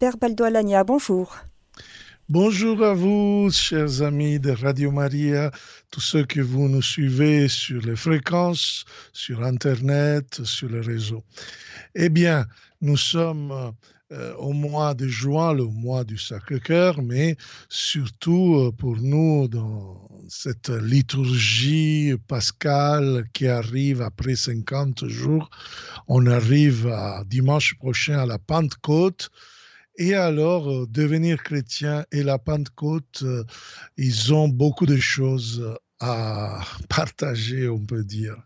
Père Baldo-Alagna, bonjour. Bonjour à vous, chers amis de Radio Maria, tous ceux que vous nous suivez sur les fréquences, sur Internet, sur les réseaux. Eh bien, nous sommes au mois de juin, le mois du Sacré-Cœur, mais surtout pour nous, dans cette liturgie pascale qui arrive après 50 jours, on arrive à dimanche prochain à la Pentecôte. Et alors, devenir chrétien et la Pentecôte, ils ont beaucoup de choses à partager, on peut dire.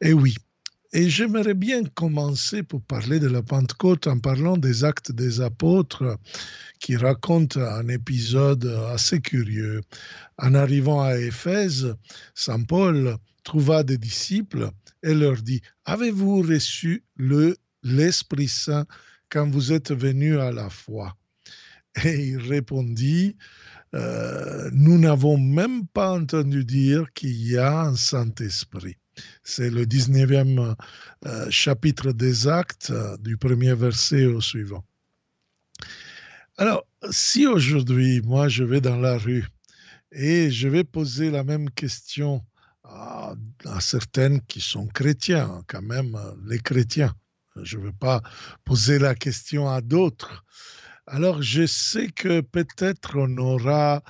Et oui. Et j'aimerais bien commencer pour parler de la Pentecôte en parlant des Actes des Apôtres qui racontent un épisode assez curieux. En arrivant à Éphèse, Saint Paul trouva des disciples et leur dit, avez-vous reçu l'Esprit Saint quand vous êtes venus à la foi? Et il répondit, nous n'avons même pas entendu dire qu'il y a un Saint-Esprit. C'est le 19e chapitre des Actes, du premier verset au suivant. Alors, si aujourd'hui, moi, je vais dans la rue et je vais poser la même question à certaines qui sont chrétiens, quand même, les chrétiens. Je ne veux pas poser la question à d'autres. Alors, je sais que peut-être on aura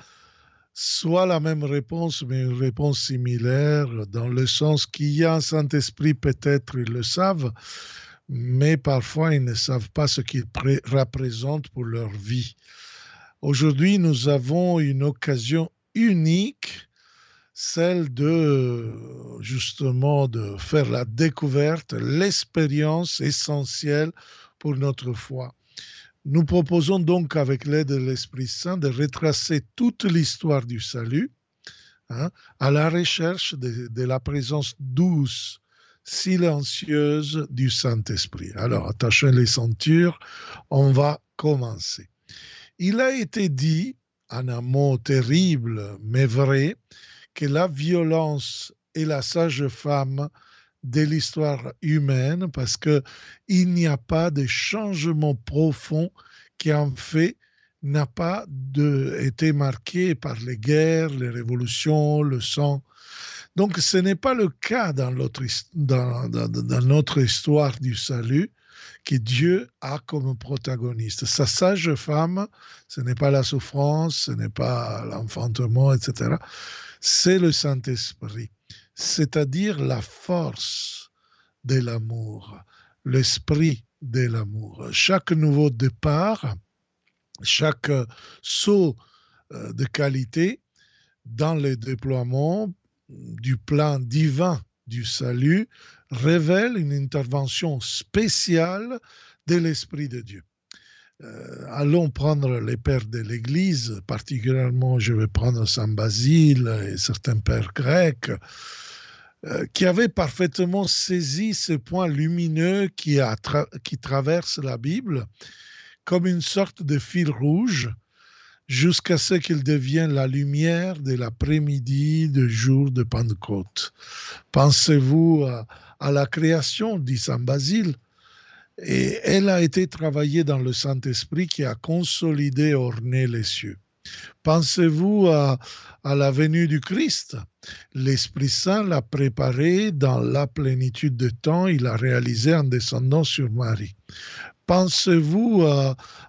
soit la même réponse, mais une réponse similaire, dans le sens qu'il y a un Saint-Esprit, peut-être ils le savent, mais parfois ils ne savent pas ce qu'il représente pour leur vie. Aujourd'hui, nous avons une occasion unique, celle de justement de faire la découverte, l'expérience essentielle pour notre foi. Nous proposons donc, avec l'aide de l'Esprit Saint, de retracer toute l'histoire du salut, à la recherche de la présence douce, silencieuse du Saint-Esprit. Alors, attachez les ceintures, on va commencer. Il a été dit, en un mot terrible mais vrai, que la violence est la sage-femme de l'histoire humaine parce qu'il n'y a pas de changement profond qui en fait n'a pas été marqué par les guerres, les révolutions, le sang. Donc ce n'est pas le cas dans notre histoire du salut que Dieu a comme protagoniste. Sa sage femme, ce n'est pas la souffrance, ce n'est pas l'enfantement, etc. C'est le Saint-Esprit, c'est-à-dire la force de l'amour, l'esprit de l'amour. Chaque nouveau départ, chaque saut de qualité dans le déploiement du plan divin du salut révèle une intervention spéciale de l'Esprit de Dieu. Allons prendre les pères de l'Église, particulièrement je vais prendre Saint Basile et certains pères grecs, qui avaient parfaitement saisi ce point lumineux qui traverse la Bible comme une sorte de fil rouge jusqu'à ce qu'il devienne la lumière de l'après-midi du jour de Pentecôte. Pensez-vous à la création, dit Saint Basile, et elle a été travaillée dans le Saint-Esprit qui a consolidé et orné les cieux. Pensez-vous à la venue du Christ. L'Esprit Saint l'a préparé dans la plénitude de temps, il l'a réalisé en descendant sur Marie. Pensez-vous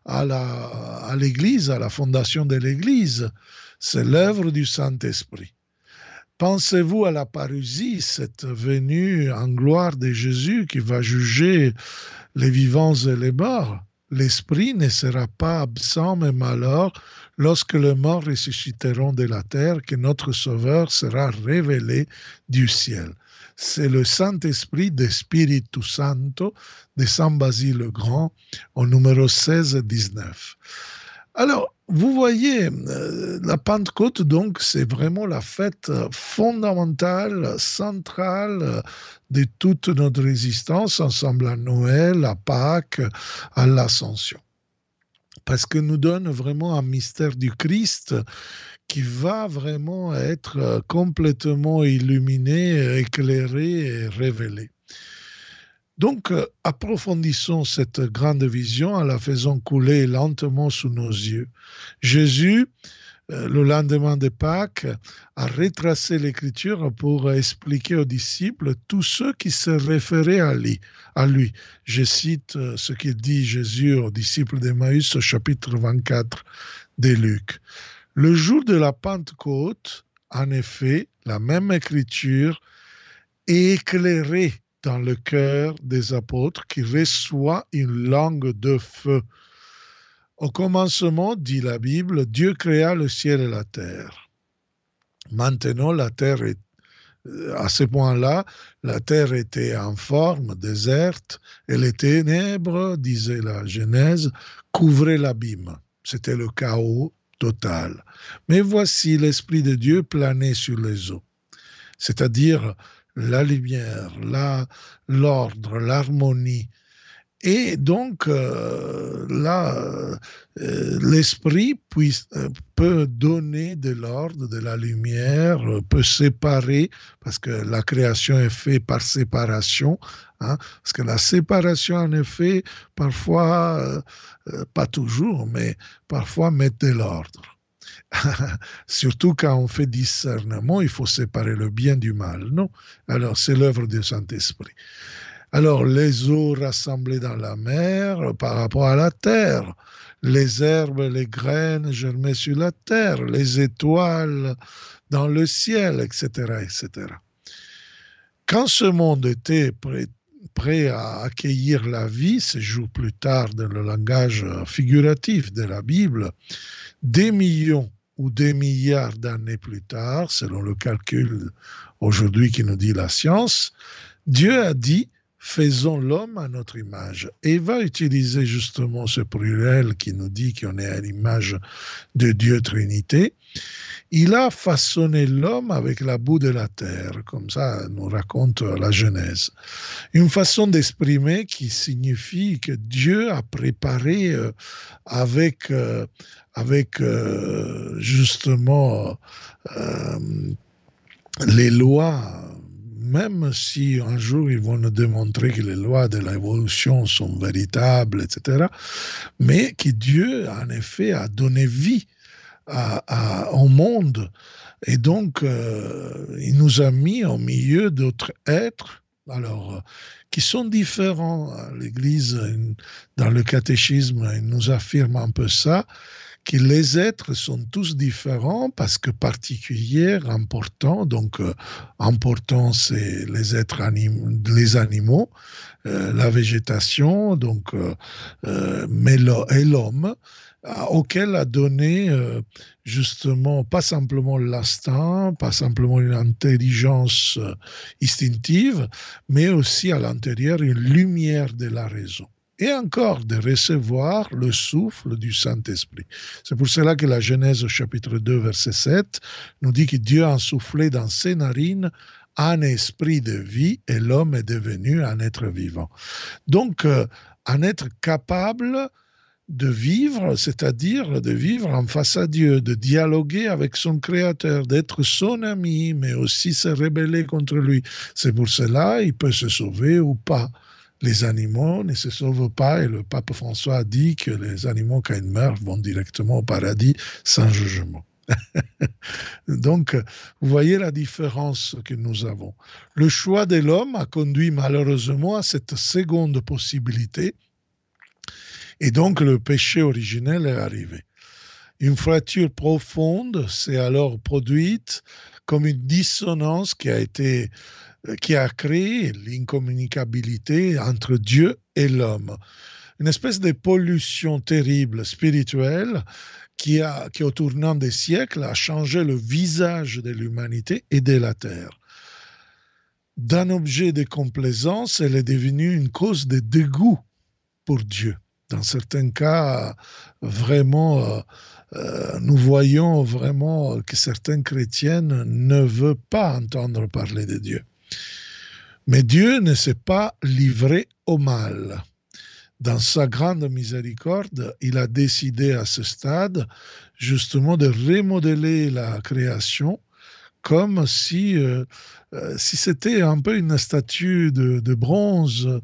à l'Église, à la fondation de l'Église. C'est l'œuvre du Saint-Esprit. Pensez-vous à la parousie, cette venue en gloire de Jésus qui va juger les vivants et les morts. L'Esprit ne sera pas absent même alors lorsque les morts ressusciteront de la terre, que notre Sauveur sera révélé du ciel. C'est le Saint-Esprit de Spiritu Santo de Saint Basile le Grand au numéro 16-19. Alors, vous voyez, la Pentecôte, donc, c'est vraiment la fête fondamentale, centrale de toute notre existence, ensemble à Noël, à Pâques, à l'Ascension. Parce que nous donne vraiment un mystère du Christ qui va vraiment être complètement illuminé, éclairé et révélé. Donc, approfondissons cette grande vision en la faisant couler lentement sous nos yeux. Jésus, le lendemain de Pâques, a retracé l'Écriture pour expliquer aux disciples tout ce qui se référait à lui. Je cite ce qu'il dit Jésus aux disciples d'Emmaüs au chapitre 24 de Luc. Le jour de la Pentecôte, en effet, la même Écriture est éclairée dans le cœur des apôtres qui reçoit une langue de feu. Au commencement, dit la Bible, Dieu créa le ciel et la terre. Maintenant, la terre est, à ce point-là, la terre était en forme déserte et les ténèbres, disait la Genèse, couvraient l'abîme. C'était le chaos total. Mais voici l'Esprit de Dieu planait sur les eaux, c'est-à-dire la lumière, l'ordre, l'harmonie. Et donc, là, l'esprit peut donner de l'ordre, de la lumière, peut séparer, parce que la création est faite par séparation, hein, parce que la séparation, en effet, parfois, pas toujours, mais parfois met de l'ordre. Surtout quand on fait discernement, il faut séparer le bien du mal, non? Alors, c'est l'œuvre du Saint-Esprit. Alors, les eaux rassemblées dans la mer par rapport à la terre, les herbes, les graines germées sur la terre, les étoiles dans le ciel, etc., etc. Quand ce monde était prêt à accueillir la vie, ces jours plus tard dans le langage figuratif de la Bible, des millions ou des milliards d'années plus tard, selon le calcul aujourd'hui qui nous dit la science, Dieu a dit « faisons l'homme à notre image ». Et il va utiliser justement ce pluriel qui nous dit qu'on est à l'image de Dieu Trinité. Il a façonné l'homme avec la boue de la terre, comme ça nous raconte la Genèse. Une façon d'exprimer qui signifie que Dieu a préparé avec justement les lois, même si un jour ils vont nous démontrer que les lois de l'évolution sont véritables, etc., mais que Dieu, en effet, a donné vie au monde. Et donc, il nous a mis au milieu d'autres êtres, alors, qui sont différents. L'Église, dans le catéchisme, il nous affirme un peu ça, que les êtres sont tous différents parce que particuliers, importants, donc importants, c'est les êtres les animaux, la végétation, donc, et l'homme, auquel a donné justement pas simplement l'instinct, pas simplement une intelligence instinctive, mais aussi à l'intérieur une lumière de la raison. Et encore de recevoir le souffle du Saint-Esprit. C'est pour cela que la Genèse au chapitre 2, verset 7, nous dit que Dieu a soufflé dans ses narines un esprit de vie et l'homme est devenu un être vivant. Donc, un être capable de vivre, c'est-à-dire de vivre en face à Dieu, de dialoguer avec son Créateur, d'être son ami, mais aussi se rebeller contre lui. C'est pour cela qu'il peut se sauver ou pas. Les animaux ne se sauvent pas et le pape François a dit que les animaux, quand ils meurent, vont directement au paradis sans jugement. Donc, vous voyez la différence que nous avons. Le choix de l'homme a conduit malheureusement à cette seconde possibilité et donc le péché originel est arrivé. Une fracture profonde s'est alors produite comme une dissonance qui a créé l'incommunicabilité entre Dieu et l'homme. Une espèce de pollution terrible spirituelle qui, au tournant des siècles, a changé le visage de l'humanité et de la terre. D'un objet de complaisance, elle est devenue une cause de dégoût pour Dieu. Dans certains cas, vraiment, nous voyons vraiment que certains chrétiens ne veulent pas entendre parler de Dieu. Mais Dieu ne s'est pas livré au mal. Dans sa grande miséricorde, il a décidé à ce stade justement de remodeler la création comme si c'était un peu une statue de bronze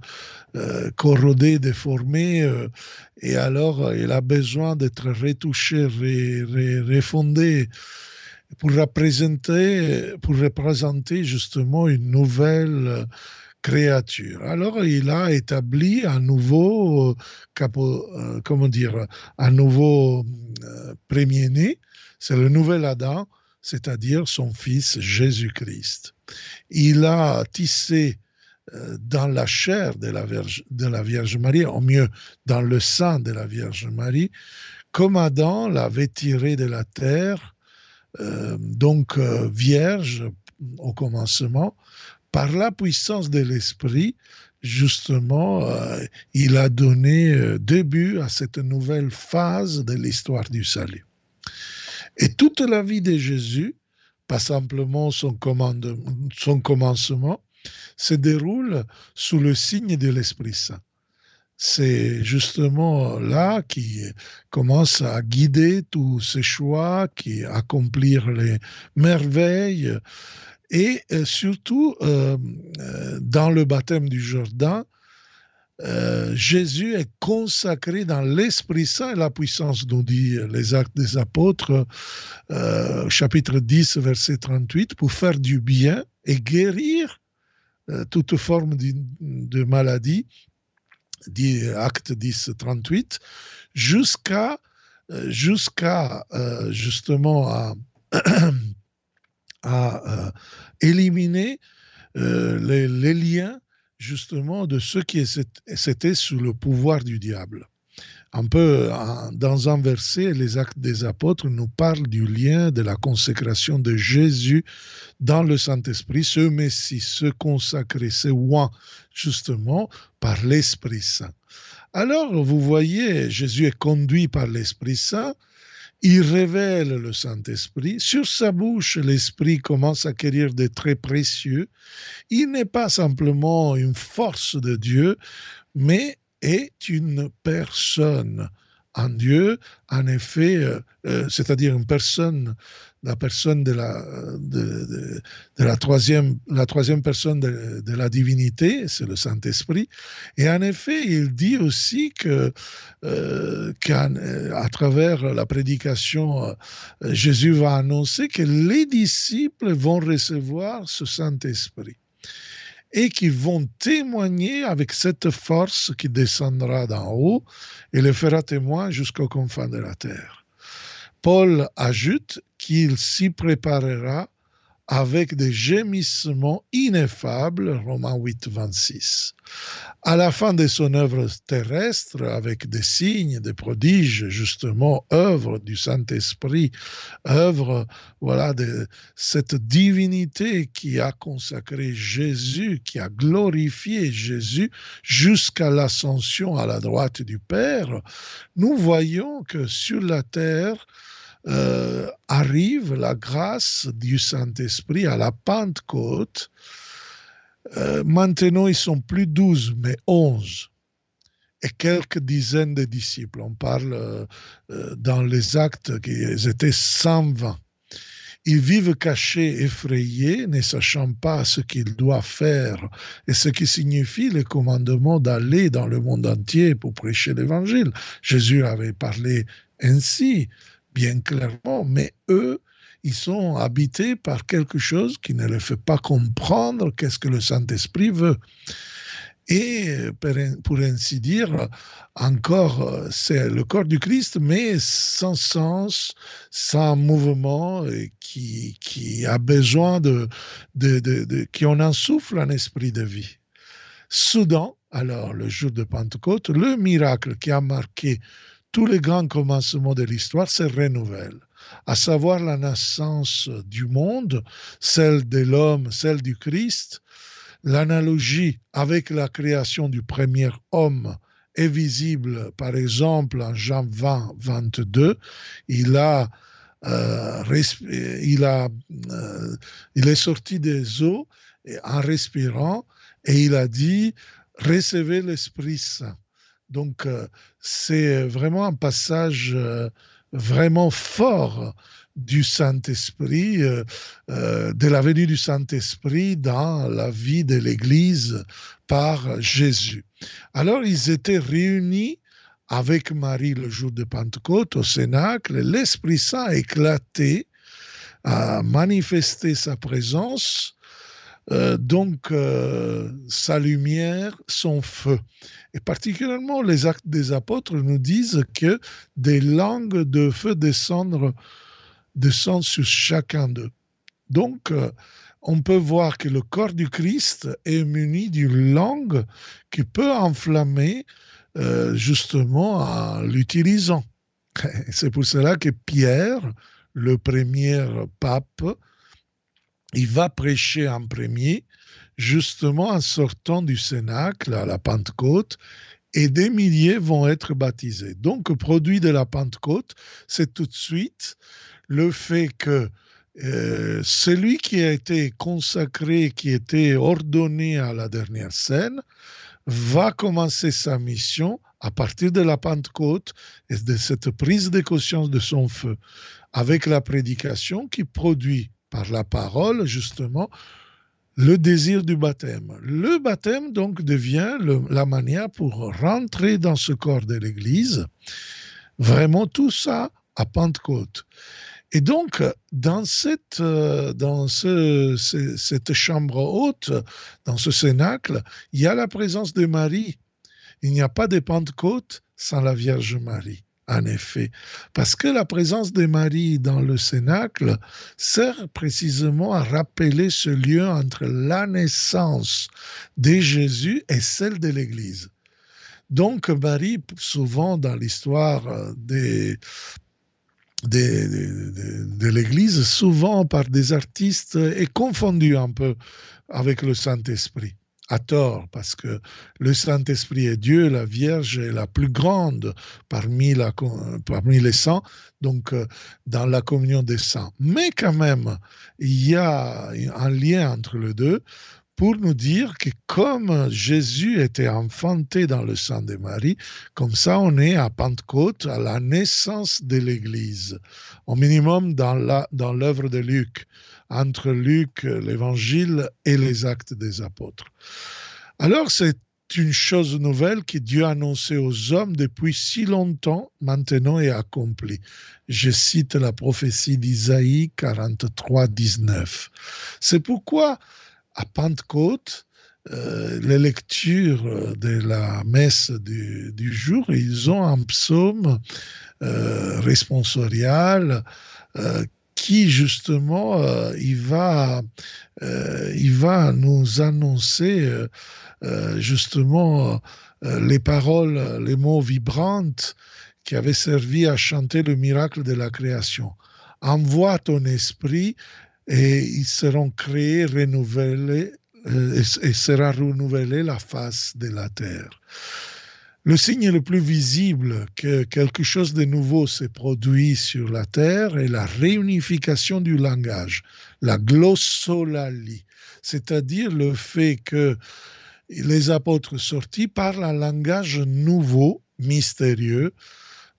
corrodée, déformée, et alors il a besoin d'être retouché, refondé pour représenter justement une nouvelle créature. Alors il a établi un nouveau, comment dire, un nouveau premier-né, c'est le nouvel Adam, c'est-à-dire son fils Jésus-Christ. Il a tissé dans la chair de la Vierge Marie, au mieux dans le sang de la Vierge Marie, comme Adam l'avait tiré de la terre, donc vierge au commencement, par la puissance de l'Esprit, justement, il a donné début à cette nouvelle phase de l'histoire du salut. Et toute la vie de Jésus, pas simplement son commencement, se déroule sous le signe de l'Esprit Saint. C'est justement là qu'il commence à guider tous ses choix, qui accomplir les merveilles, et surtout dans le baptême du Jourdain, Jésus est consacré dans l'Esprit Saint et la puissance, dont dit les Actes des Apôtres, chapitre 10, verset 38, pour faire du bien et guérir toute forme de maladie, dit Acte 10, 38, jusqu'à justement à éliminer les liens justement de ceux qui étaient sous le pouvoir du diable. Un peu dans un verset, les Actes des Apôtres nous parlent du lien de la consécration de Jésus dans le Saint-Esprit, ce Messie, ce consacré, ce oint, justement, par l'Esprit Saint. Alors, vous voyez, Jésus est conduit par l'Esprit Saint, il révèle le Saint-Esprit, sur sa bouche, l'Esprit commence à acquérir des traits précieux. Il n'est pas simplement une force de Dieu, mais est une personne en Dieu, en effet, c'est-à-dire la personne de la troisième personne de la divinité, c'est le Saint-Esprit. Et en effet, il dit aussi qu'à travers la prédication, Jésus va annoncer que les disciples vont recevoir ce Saint-Esprit et qui vont témoigner avec cette force qui descendra d'en haut et le fera témoin jusqu'aux confins de la terre. Paul ajoute qu'il s'y préparera avec des gémissements ineffables, Romains 8, 26. À la fin de son œuvre terrestre, avec des signes, des prodiges, justement, œuvre du Saint-Esprit, œuvre, voilà, de cette divinité qui a consacré Jésus, qui a glorifié Jésus jusqu'à l'ascension à la droite du Père, nous voyons que sur la terre, arrive la grâce du Saint-Esprit à la Pentecôte. Maintenant, ils sont plus 12, mais 11 et quelques dizaines de disciples. On parle dans les actes qu'ils étaient 120. Ils vivent cachés, effrayés, ne sachant pas ce qu'ils doivent faire et ce qui signifie le commandement d'aller dans le monde entier pour prêcher l'Évangile. Jésus avait parlé ainsi, bien clairement, mais eux, ils sont habités par quelque chose qui ne les fait pas comprendre qu'est-ce que le Saint-Esprit veut. Et pour ainsi dire, encore, c'est le corps du Christ, mais sans sens, sans mouvement, qui a besoin qui en souffle un esprit de vie. Soudain, alors, le jour de Pentecôte, le miracle qui a marqué tous les grands commencements de l'histoire se renouvellent, à savoir la naissance du monde, celle de l'homme, celle du Christ. L'analogie avec la création du premier homme est visible, par exemple, en Jean 20, 22. Il est sorti des eaux en respirant et il a dit « Recevez l'Esprit Saint ». Donc, c'est vraiment un passage vraiment fort du Saint-Esprit, de la venue du Saint-Esprit dans la vie de l'Église par Jésus. Alors ils étaient réunis avec Marie le jour de Pentecôte au Cénacle. L'Esprit Saint a éclaté, a manifesté sa présence, sa lumière, son feu. Et particulièrement, les Actes des Apôtres nous disent que des langues de feu descendent sur chacun d'eux. Donc, on peut voir que le corps du Christ est muni d'une langue qui peut enflammer justement en l'utilisant. C'est pour cela que Pierre, le premier pape, il va prêcher en premier, justement en sortant du Cénacle à la Pentecôte, et des milliers vont être baptisés. Donc, produit de la Pentecôte, c'est tout de suite le fait que celui qui a été consacré, qui était ordonné à la dernière scène, va commencer sa mission à partir de la Pentecôte et de cette prise de conscience de son feu, avec la prédication qui produit par la parole, justement, le désir du baptême. Le baptême, donc, devient la manière pour rentrer dans ce corps de l'Église. Vraiment tout ça à Pentecôte. Et donc, dans cette chambre haute, dans ce cénacle, il y a la présence de Marie. Il n'y a pas de Pentecôte sans la Vierge Marie, en effet. Parce que la présence de Marie dans le cénacle sert précisément à rappeler ce lien entre la naissance de Jésus et celle de l'Église. Donc, Marie, souvent dans l'histoire de l'Église, souvent par des artistes, est confondue un peu avec le Saint-Esprit. À tort, parce que le Saint-Esprit est Dieu, la Vierge est la plus grande parmi les saints, donc dans la communion des saints. Mais quand même, il y a un lien entre les deux pour nous dire que comme Jésus était enfanté dans le sein de Marie, comme ça on est à Pentecôte, à la naissance de l'Église, au minimum dans l'œuvre de Luc, entre Luc, l'Évangile et les Actes des Apôtres. Alors c'est une chose nouvelle que Dieu a annoncée aux hommes depuis si longtemps, maintenant est accomplie. Je cite la prophétie d'Isaïe 43, 19. C'est pourquoi à Pentecôte, les lectures de la messe du jour, ils ont un psaume responsorial qui justement, il va nous annoncer justement les paroles, les mots vibrantes qui avaient servi à chanter le miracle de la création. Envoie ton esprit et ils seront créés, renouvelés, et sera renouvelée la face de la terre. Le signe le plus visible que quelque chose de nouveau s'est produit sur la terre est la réunification du langage, la glossolalie, c'est-à-dire le fait que les apôtres sortis parlent un langage nouveau, mystérieux.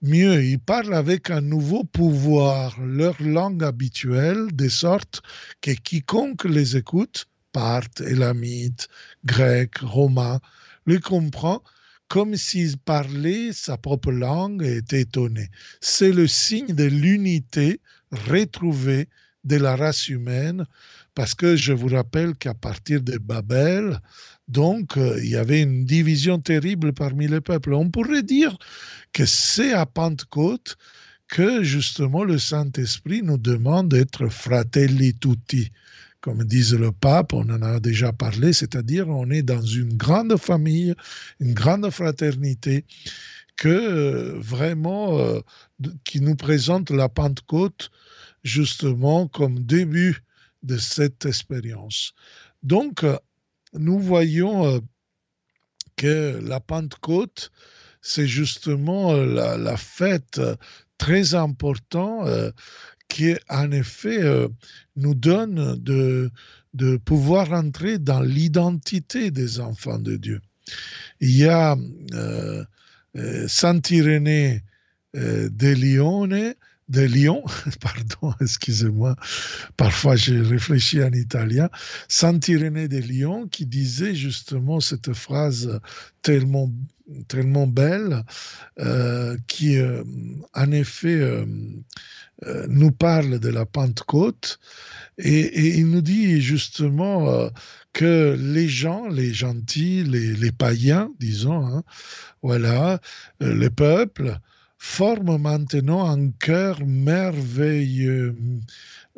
Mieux, ils parlent avec un nouveau pouvoir, leur langue habituelle, de sorte que quiconque les écoute, parthes, élamites, grecs, romains, les comprend comme s'ils parlaient sa propre langue et étaient étonnés. C'est le signe de l'unité retrouvée de la race humaine, parce que je vous rappelle qu'à partir de Babel, donc, il y avait une division terrible parmi les peuples. On pourrait dire que c'est à Pentecôte que justement le Saint-Esprit nous demande d'être fratelli tutti. Comme disent le pape, on en a déjà parlé, c'est-à-dire on est dans une grande famille, une grande fraternité, que vraiment, qui nous présente la Pentecôte justement comme début de cette expérience. Donc, nous voyons que la Pentecôte, c'est justement la fête très importante qui, en effet, nous donne de pouvoir entrer dans l'identité des enfants de Dieu. Il y a Saint Irénée de Lyon, pardon, excusez-moi, parfois je réfléchis en italien, Saint-Irénée de Lyon qui disait justement cette phrase tellement, tellement belle qui, en effet, nous parle de la Pentecôte et il nous dit justement que les gens, les gentils, les païens, disons, hein, voilà, le peuple forme maintenant un cœur merveilleux,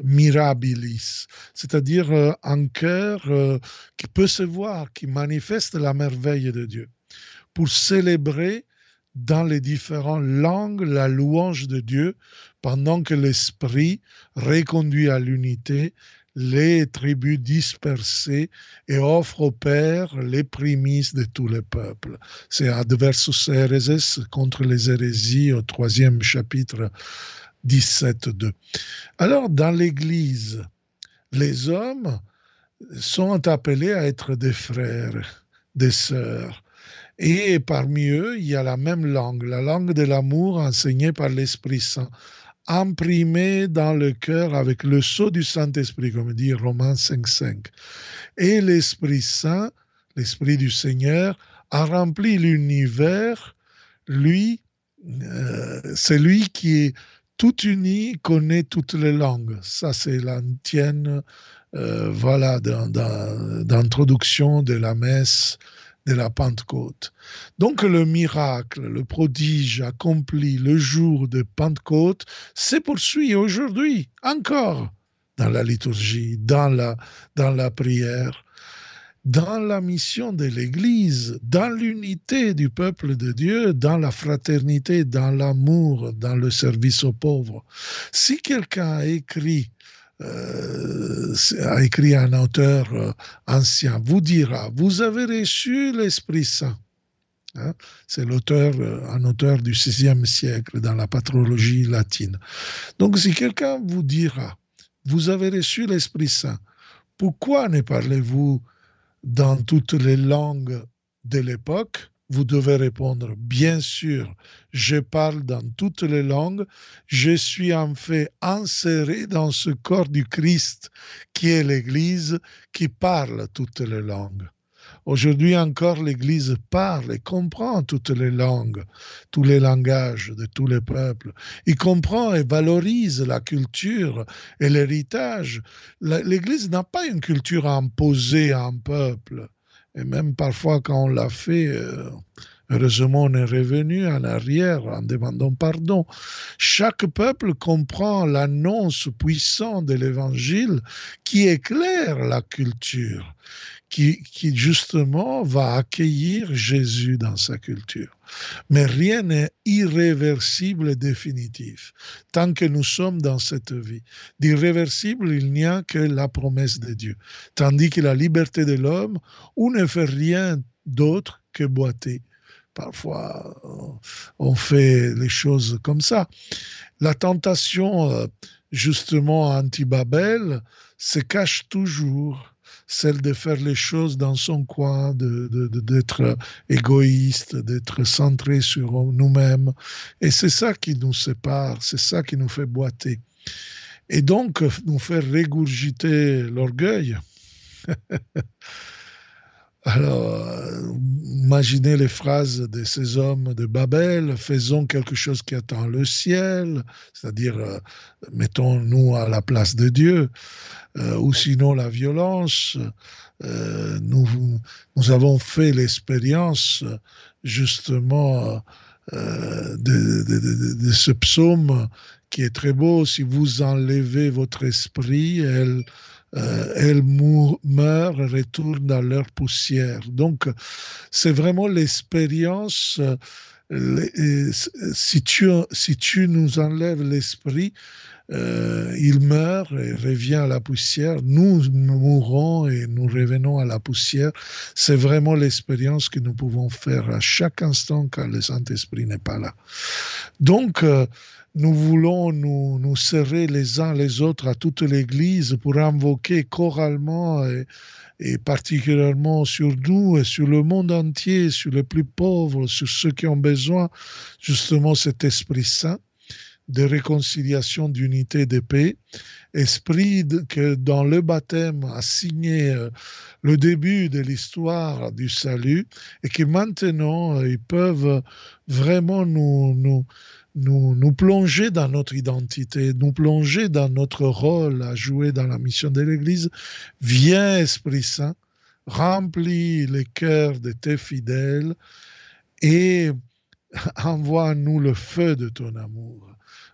mirabilis, c'est-à-dire un cœur qui peut se voir, qui manifeste la merveille de Dieu, pour célébrer dans les différentes langues la louange de Dieu, pendant que l'Esprit reconduit à l'unité les tribus dispersées et offre au Père les prémices de tous les peuples. C'est Adversus Hereses contre les hérésies au 3e chapitre 17.2. Alors, dans l'Église, les hommes sont appelés à être des frères, des sœurs. Et parmi eux, il y a la même langue, la langue de l'amour enseignée par l'Esprit Saint, imprimée dans le cœur avec le sceau du Saint-Esprit, comme dit Romains 5.5. Et l'Esprit Saint, l'Esprit du Seigneur, a rempli l'univers. Lui, c'est lui qui est tout uni, connaît toutes les langues. Ça, c'est l'antienne voilà, d'introduction de la messe de la Pentecôte. Donc le miracle, le prodige accompli le jour de Pentecôte se poursuit aujourd'hui encore dans la liturgie, dans la prière, dans la mission de l'Église, dans l'unité du peuple de Dieu, dans la fraternité, dans l'amour, dans le service aux pauvres. Si quelqu'un a écrit un auteur ancien, vous dira, vous avez reçu l'Esprit Saint. Hein? C'est l'auteur, un auteur du VIe siècle dans la patrologie latine. Donc si quelqu'un vous dira, vous avez reçu l'Esprit Saint, pourquoi ne parlez-vous dans toutes les langues de l'époque? Vous devez répondre, bien sûr, je parle dans toutes les langues, je suis en fait inséré dans ce corps du Christ qui est l'Église, qui parle toutes les langues. Aujourd'hui encore, l'Église parle et comprend toutes les langues, tous les langages de tous les peuples. Il comprend et valorise la culture et l'héritage. L'Église n'a pas une culture imposée à un peuple. Et même parfois, quand on l'a fait, heureusement, on est revenu en arrière en demandant pardon. Chaque peuple comprend l'annonce puissante de l'Évangile qui éclaire la culture, qui justement va accueillir Jésus dans sa culture. Mais rien n'est irréversible et définitif tant que nous sommes dans cette vie. D'irréversible, il n'y a que la promesse de Dieu. Tandis que la liberté de l'homme, on ne fait rien d'autre que boiter. Parfois, on fait les choses comme ça. La tentation, justement, anti-Babel, se cache toujours. Celle de faire les choses dans son coin, d'être égoïste, d'être centré sur nous-mêmes. Et c'est ça qui nous sépare, c'est ça qui nous fait boiter. Et donc, nous faire régurgiter l'orgueil. Alors, imaginez les phrases de ces hommes de Babel, faisons quelque chose qui atteint le ciel, c'est-à-dire mettons-nous à la place de Dieu, ou sinon la violence. Nous avons fait l'expérience justement de ce psaume qui est très beau. Si vous enlevez votre esprit, elles meurent et retournent à leur poussière. Donc, c'est vraiment l'expérience. Si tu nous enlèves l'esprit, il meurt et revient à la poussière. Nous mourrons et nous revenons à la poussière. C'est vraiment l'expérience que nous pouvons faire à chaque instant quand le Saint-Esprit n'est pas là. Donc, nous voulons nous serrer les uns les autres à toute l'Église pour invoquer choralement et particulièrement sur nous et sur le monde entier, sur les plus pauvres, sur ceux qui ont besoin justement cet Esprit Saint de réconciliation, d'unité, de paix, esprit que dans le baptême a signé le début de l'histoire du salut et que maintenant ils peuvent vraiment nous plonger dans notre identité, nous plonger dans notre rôle à jouer dans la mission de l'Église. Viens, Esprit Saint, remplis les cœurs de tes fidèles et envoie-nous le feu de ton amour.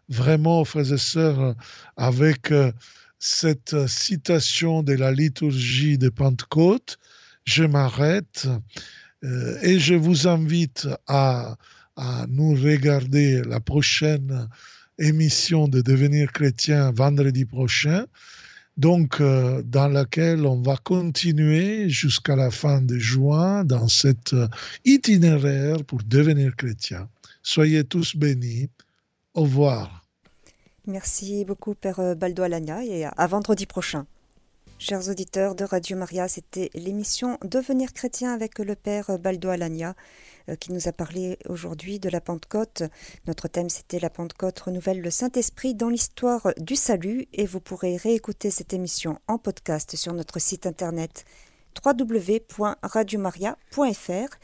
Vraiment, frères et sœurs, avec cette citation de la liturgie de Pentecôte, je m'arrête et je vous invite à nous regarder la prochaine émission de Devenir chrétien vendredi prochain, donc dans laquelle on va continuer jusqu'à la fin de juin dans cet itinéraire pour devenir chrétien. Soyez tous bénis. Au revoir. Merci beaucoup, Père Baldo Alagna, et à vendredi prochain. Chers auditeurs de Radio Maria, c'était l'émission Devenir chrétien avec le Père Baldo Alagna qui nous a parlé aujourd'hui de la Pentecôte. Notre thème, c'était la Pentecôte renouvelle le Saint-Esprit dans l'histoire du salut, et vous pourrez réécouter cette émission en podcast sur notre site internet www.radiomaria.fr